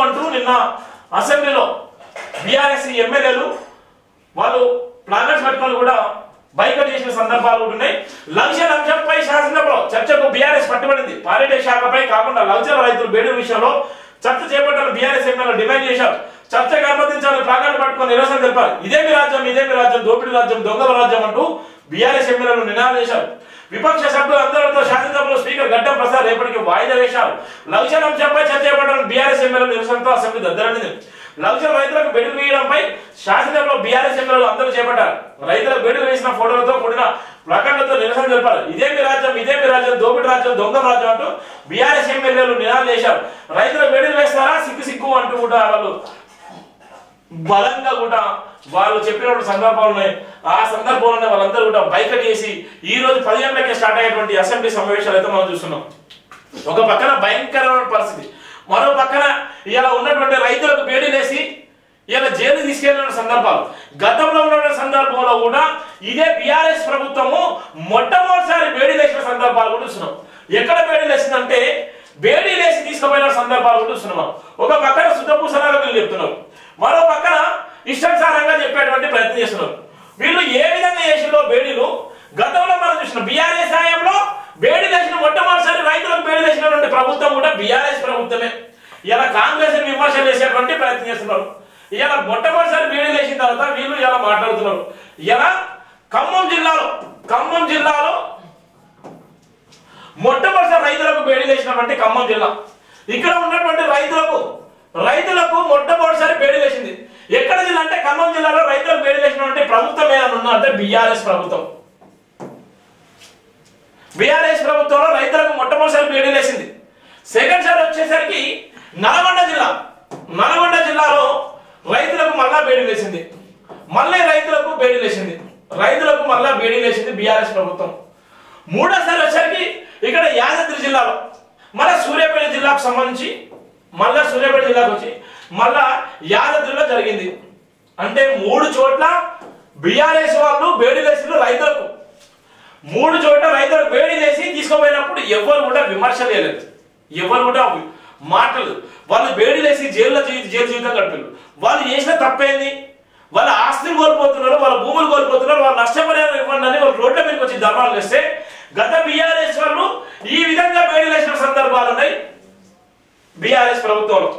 అంటూ నిన్న అసెంబ్లీలో బీఆర్ఎస్ ఎమ్మెల్యేలు వాళ్ళు ప్లానర్స్ పెట్టుకొని కూడా బైకట్ చేసిన సందర్భాలు కూడా ఉన్నాయి. లక్షల అంశంపై శాసనసభలో చర్చకు బీఆర్ఎస్ పట్టుబడింది. పారిడే శాఖపై కాకుండా లక్షల రైతులు బేడీ విషయంలో చర్చ చేపట్టాలని బీఆర్ఎస్ ఎమ్మెల్యేలు డిమాండ్ చేశారు. చర్చకు అనుమతించాలని ప్లాకార్డు పట్టుకొని నిరసన తెలిపారు. ఇదేమి రాజ్యం, దోపిడీ రాజ్యం, దొంగల రాజ్యం అంటూ బీఆర్ఎస్ ఎమ్మెల్యేలు నినాదాలు చేశారు. విపక్ష సభ్యులు అందరితో శాసనసభలో స్పీకర్ గడ్డం ప్రసాద్ రేపటికి వాయిదా వేశారు. లక్షల అంశంపై చర్చ చేపట్టాలని బీఆర్ఎస్ ఎమ్మెల్యేలు నిరసనతో అసెంబ్లీ దద్దరనింది. లక్షల రైతులకు బెడుగు వేయడంపై శాసనసభలో బీఆర్ఎస్ ఎమ్మెల్యేలు అందరూ చేపట్టారు. రైతులకు బెడుగు వేసిన ఫోటోలతో కూడిన ప్లకార్డులతో నిరసన తెలిపారు. ఇదేమి రాజ్యం, దోపిడీ రాజ్యం, దొంగల రాజ్యం అంటూ బీఆర్ఎస్ ఎమ్మెల్యేలు నినాదాలు చేశారు. రైతులకు బెడుగు వేస్తారా సిగ్గు అంటూ కూడా వాళ్ళు బలంగా కూడా వాళ్ళు చెప్పినటువంటి సందర్భాలు ఉన్నాయి. ఆ సందర్భంలోనే వాళ్ళందరూ కూడా బైకట్ చేసి ఈ రోజు 10 గంటలకే స్టార్ట్ అయ్యేటువంటి అసెంబ్లీ సమావేశాలు అయితే మనం చూస్తున్నాం. ఒక పక్కన భయంకరమైన పరిస్థితి, మరో పక్కన ఇలా ఉన్నటువంటి రైతులకు బేడీలేసి ఇలా జైలు తీసుకెళ్లిన సందర్భాలు. గతంలో ఉన్న సందర్భంలో కూడా ఇదే బీఆర్ఎస్ ప్రభుత్వము మొట్టమొదటిసారి బేడీలేసిన సందర్భాలు కూడా చూస్తున్నాం. ఎక్కడ బేడీలేసిందంటే బేడీలేసి తీసుకుపోయిన సందర్భాలు కూడా చూస్తున్నాం. ఒక పక్కన సుతపూసలాగా వీళ్ళు చెప్తున్నారు, మరో పక్కన ఇష్టానుసారంగా చెప్పేటువంటి ప్రయత్నం చేస్తున్నారు. వీళ్ళు ఏ విధంగా చేసిందో బేడీలు గతంలో మనం చూసినాం. బీఆర్ఎస్ హయాంలో బేడీ వేసిన మొట్టమొదటిసారి రైతులకు బేడీ వేసినటువంటి ప్రభుత్వం కూడా బీఆర్ఎస్ ప్రభుత్వమే. ఇలా కాంగ్రెస్ విమర్శలు చేసేటువంటి ప్రయత్నం చేస్తున్నారు. ఇలా మొట్టమొదటిసారి బేడీ వేసిన తర్వాత వీళ్ళు ఇలా మాట్లాడుతున్నారు. ఇలా ఖమ్మం జిల్లాలో మొట్టమొదటిసారి రైతులకు బేడీ వేసినటువంటి ఖమ్మం జిల్లా. ఇక్కడ ఉన్నటువంటి రైతులకు మొట్టమొదటిసారి బేడీ వేసింది ఎక్కడ జిల్లా అంటే ఖమ్మం జిల్లాలో రైతులకు బేడీ వేసినటువంటి ప్రభుత్వం ఏదైనా ఉందా అంటే బీఆర్ఎస్ ప్రభుత్వం. బీఆర్ఎస్ ప్రభుత్వంలో రైతులకు మొట్టమొదటిసారి బేడీ వేసింది. సెకండ్ సారి వచ్చేసరికి నల్గొండ జిల్లాలో రైతులకు మళ్ళా బేడీ వేసింది. మళ్ళీ రైతులకు మళ్ళా బేడీ వేసింది బీఆర్ఎస్ ప్రభుత్వం. మూడోసారి వచ్చేసరికి ఇక్కడ యాదాద్రి జిల్లాలో మళ్ళా సూర్యాపేట జిల్లాకు సంబంధించి సూర్యాపేట జిల్లాకు వచ్చి మళ్ళా యాదాద్రిలో జరిగింది. అంటే 3 చోట్ల బీఆర్ఎస్ వాళ్ళు బేడీ వేసిన రైతులకు 3 చోట్ల రైతులకు బేడీ వేసి తీసుకుపోయినప్పుడు ఎవరు కూడా విమర్శ చేయలేదు, ఎవరు కూడా మాటలు. వాళ్ళు బేడీ వేసి జైలు జీవితం గడిపారు. వాళ్ళు చేసిన తప్పేంది? వాళ్ళ ఆస్తులు కోల్పోతున్నారు, వాళ్ళ భూములు కోల్పోతున్నారు, వాళ్ళు నష్టపరిహారం ఇవ్వండి అని వాళ్ళు రోడ్ల మీదకి వచ్చి ధర్నాలు చేస్తే గత బీఆర్ఎస్ వాళ్ళు ఈ విధంగా బేడీ వేసిన సందర్భాలు ఉన్నాయి బీఆర్ఎస్ ప్రభుత్వంలో.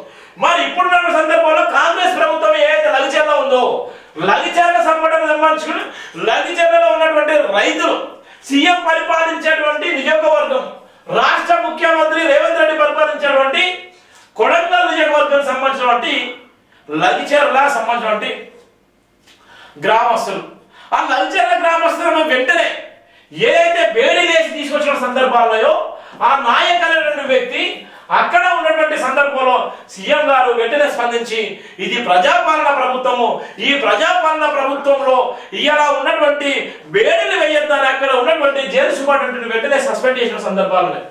మరి ఇప్పుడున్న సందర్భంలో కాంగ్రెస్ ప్రభుత్వం ఏదైతే లగిచెర్ల ఉందో లగిచెర్ల సంబంధించుకుని లగిచెర్లలో ఉన్నటువంటి రైతులు సీఎం పరిపాలించేటువంటి నియోజకవర్గం, రాష్ట్ర ముఖ్యమంత్రి రేవంత్ రెడ్డి పరిపాలించేటువంటి కొడంగల్ నియోజకవర్గం సంబంధించినటువంటి లగిచెర్ల సంబంధించినటువంటి గ్రామస్తులు, ఆ లగిచెర్ల గ్రామస్తులను వెంటనే ఏదైతే బేడీ వేసి తీసుకొచ్చిన సందర్భాల్లో ఆ నాయక్ అనేటువంటి వ్యక్తి అక్కడ ఉన్నటువంటి సందర్భంలో సీఎం గారు వెంటనే స్పందించి ఇది ప్రజాపాలన ప్రభుత్వము, ఈ ప్రజాపాలన ప్రభుత్వంలో ఇలా ఉన్నటువంటి బేడీలు వేయొద్దని అక్కడ ఉన్నటువంటి జైలు సూపరింటెండెంట్ వెంటనే సస్పెండ్ చేసిన సందర్భాలు ఉన్నాయి.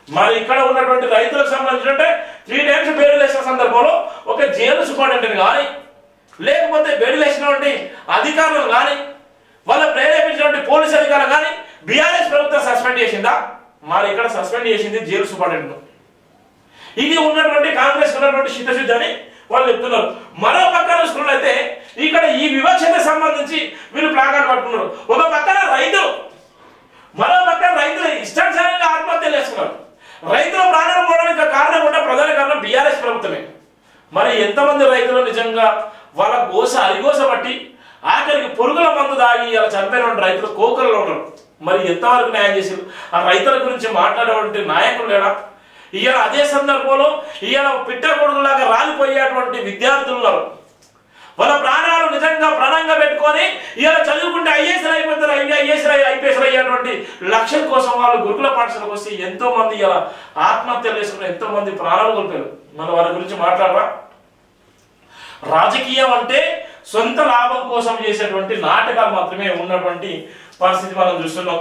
మరి ఇక్కడ ఉన్నటువంటి రైతులకు సంబంధించినట్టే 3 టైమ్స్ బేడీలు వేసిన సందర్భంలో ఒక జైలు సూపరింటెండెంట్ కానీ లేకపోతే బేడీలు వేసినటువంటి అధికారులు కానీ వాళ్ళ ప్రేరేపించినటువంటి పోలీసు అధికారులు కానీ బీఆర్ఎస్ ప్రభుత్వం సస్పెండ్ చేసిందా? మరి ఇక్కడ సస్పెండ్ చేసింది జైలు సూపరింటెండెంట్. ఇది ఉన్నటువంటి కాంగ్రెస్ ఉన్నటువంటి చిత్తశుద్ధి అని వాళ్ళు చెప్తున్నారు. మరో పక్కన చూసుకున్నట్లయితే ఇక్కడ ఈ వివక్షత సంబంధించి వీళ్ళు ప్లాకార్డు పట్టుకున్నారు. ఒక పక్కన రైతులు, మరో పక్కన రైతులు ఇష్టానుసారంగా ఆత్మహత్యలు చేసుకున్నారు. రైతుల ప్రాణాలు పోవడానికి కారణం కూడా ప్రధాన కారణం బీఆర్ఎస్ ప్రభుత్వమే. మరి ఎంతమంది రైతులు నిజంగా వాళ్ళ అరిగోస బట్టి ఆఖరికి పురుగుల మందు దాగి ఇలా చనిపోయిన రైతులు కోకలలో ఉన్నారు. మరి ఎంతవరకు న్యాయం చేశారు? ఆ రైతుల గురించి మాట్లాడేటువంటి నాయకులు లేడా? ఇవాళ అదే సందర్భంలో ఇవాళ పిట్ట కొడుకులాగా రాలిపోయేటువంటి విద్యార్థులు ఉన్నారు. వాళ్ళ ప్రాణాలు నిజంగా ప్రాణంగా పెట్టుకొని ఇవాళ చదువుకుంటే ఐఏఎస్ అయిపోతారు, ఐపీఎస్ అయ్యేటువంటి లక్ష్యం కోసం వాళ్ళు గురుకుల పాఠశాలకు వస్తే ఎంతో మంది ఇలా ఆత్మహత్యలు చేసుకుని ఎంతో మంది ప్రాణాలు కోల్పోయారు. మన వారి గురించి మాట్లాడరా? రాజకీయం అంటే సొంత లాభం కోసం చేసేటువంటి నాటకాలు మాత్రమే ఉన్నటువంటి పరిస్థితి మనం చూస్తున్నాం.